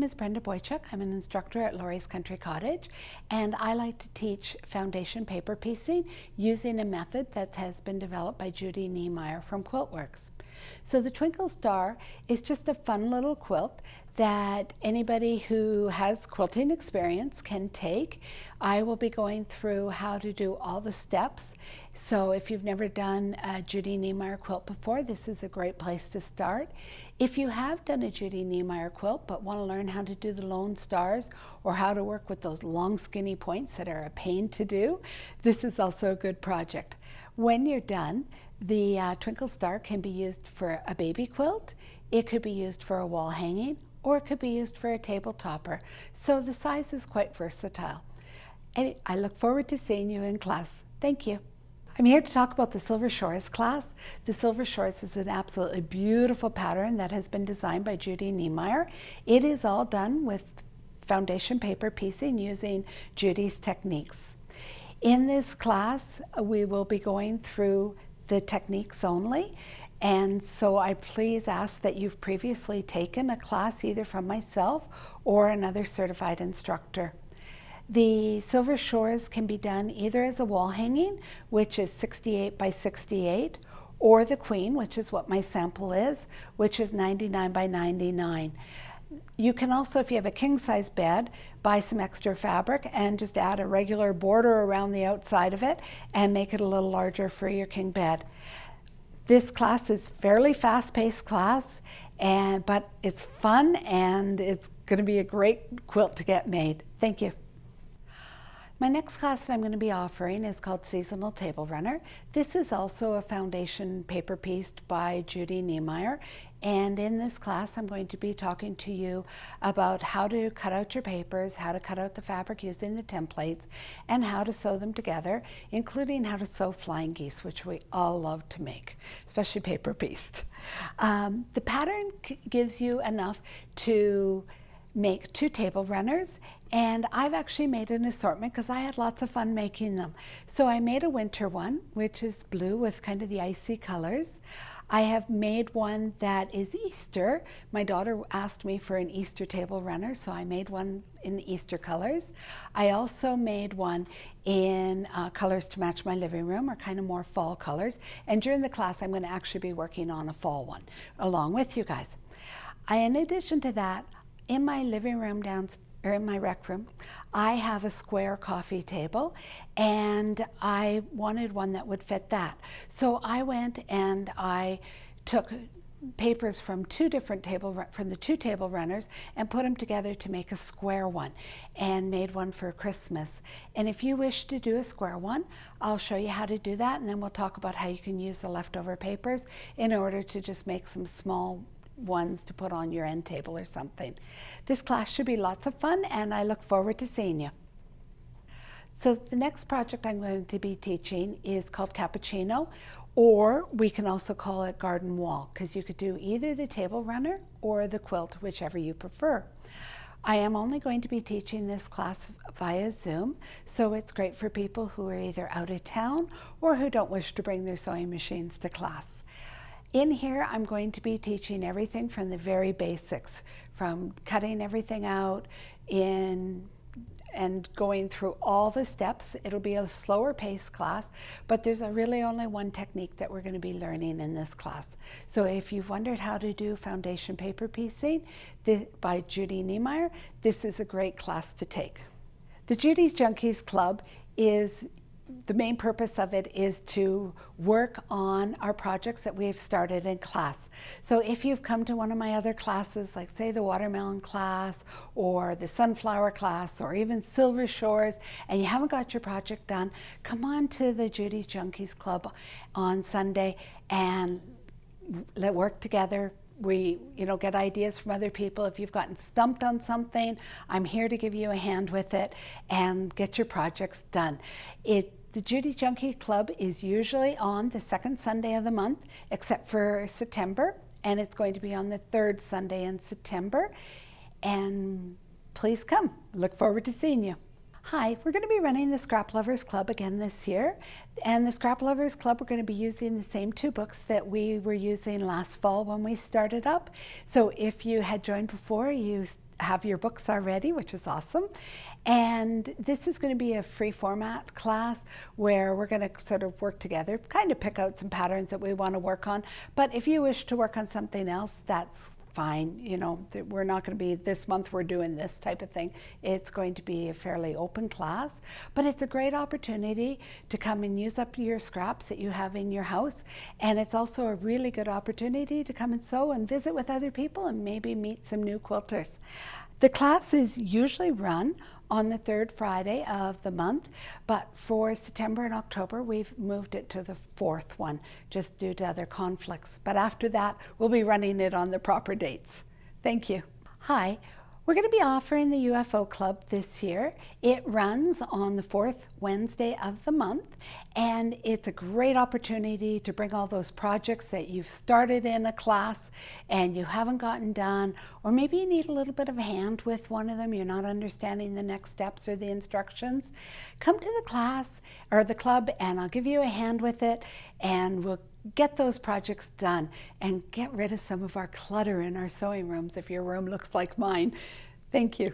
name is Brenda Boychuk. I'm an instructor at Laurie's Country Cottage, and I like to teach foundation paper piecing using a method that has been developed by Judy Niemeyer from QuiltWorks. So the Twinkle Star is just a fun little quilt that anybody who has quilting experience can take. I will be going through how to do all the steps. So if you've never done a Judy Niemeyer quilt before, this is a great place to start. If you have done a Judy Niemeyer quilt but want to learn how to do the lone stars or how to work with those long skinny points that are a pain to do, this is also a good project. When you're done, the Twinkle Star can be used for a baby quilt, it could be used for a wall hanging, or it could be used for a table topper. So the size is quite versatile. And I look forward to seeing you in class. Thank you. I'm here to talk about the Silver Shores class. The Silver Shores is an absolutely beautiful pattern that has been designed by Judy Niemeyer. It is all done with foundation paper piecing using Judy's techniques. In this class, we will be going through the techniques only. And so I please ask that you've previously taken a class either from myself or another certified instructor. The Silver Shores can be done either as a wall hanging, which is 68 by 68, or the Queen, which is what my sample is, which is 99 by 99. You can also, if you have a king-size bed, buy some extra fabric and just add a regular border around the outside of it and make it a little larger for your king bed. This class is fairly fast-paced class, but it's fun and it's going to be a great quilt to get made. Thank you. My next class that I'm going to be offering is called Seasonal Table Runner. This is also a foundation paper pieced by Judy Niemeyer. And in this class, I'm going to be talking to you about how to cut out your papers, how to cut out the fabric using the templates, and how to sew them together, including how to sew flying geese, which we all love to make, especially paper pieced. The pattern gives you enough to make 2 table runners, and I've actually made an assortment because I had lots of fun making them. So I made a winter one, which is blue with kind of the icy colors. I have made one that is Easter. My daughter asked me for an Easter table runner, so I made one in Easter colors. I also made one in colors to match my living room, or kind of more fall colors. And during the class, I'm going to actually be working on a fall one along with you guys. In addition to that, in my living room or in my rec room, I have a square coffee table, and I wanted one that would fit that. So I went and I took papers from the 2 table runners and put them together to make a square one, and made one for Christmas. And if you wish to do a square one, I'll show you how to do that, and then we'll talk about how you can use the leftover papers in order to just make some small ones to put on your end table or something. This class should be lots of fun, and I look forward to seeing you. So the next project I'm going to be teaching is called Cappuccino, or we can also call it Garden Wall, because you could do either the table runner or the quilt, whichever you prefer. I am only going to be teaching this class via Zoom, so it's great for people who are either out of town or who don't wish to bring their sewing machines to class. In here, I'm going to be teaching everything from the very basics, from cutting everything out and going through all the steps. It'll be a slower paced class, but there's really only one technique that we're going to be learning in this class. So if you've wondered how to do foundation paper piecing by Judy Niemeyer, this is a great class to take. The Judys Junkies Club the main purpose of it is to work on our projects that we've started in class. So if you've come to one of my other classes, like say the watermelon class or the sunflower class or even Silver Shores, and you haven't got your project done, come on to the Judys Junkies Club on Sunday and let's work together. We get ideas from other people. If you've gotten stumped on something, I'm here to give you a hand with it and get your projects done. The Judys Junkies Club is usually on the 2nd Sunday of the month, except for September, and it's going to be on the 3rd Sunday in September. And please come. Look forward to seeing you. Hi, we're going to be running the Scrap Lovers Club again this year. And the Scrap Lovers Club, we're going to be using the same 2 books that we were using last fall when we started up. So if you had joined before, you have your books already, which is awesome. And this is going to be a free format class where we're going to sort of work together, kind of pick out some patterns that we want to work on. But if you wish to work on something else, that's fine. You know, we're not going to be this month we're doing this type of thing. It's going to be a fairly open class, but it's a great opportunity to come and use up your scraps that you have in your house. And it's also a really good opportunity to come and sew and visit with other people and maybe meet some new quilters. The class is usually run on the third Friday of the month, but for September and October, we've moved it to the fourth one, just due to other conflicts. But after that, we'll be running it on the proper dates. Thank you. Hi. We're going to be offering the UFO Club this year. It runs on the fourth Wednesday of the month, and it's a great opportunity to bring all those projects that you've started in a class and you haven't gotten done, or maybe you need a little bit of a hand with one of them, you're not understanding the next steps or the instructions. Come to the class or the club and I'll give you a hand with it, and we'll get those projects done and get rid of some of our clutter in our sewing rooms if your room looks like mine. Thank you.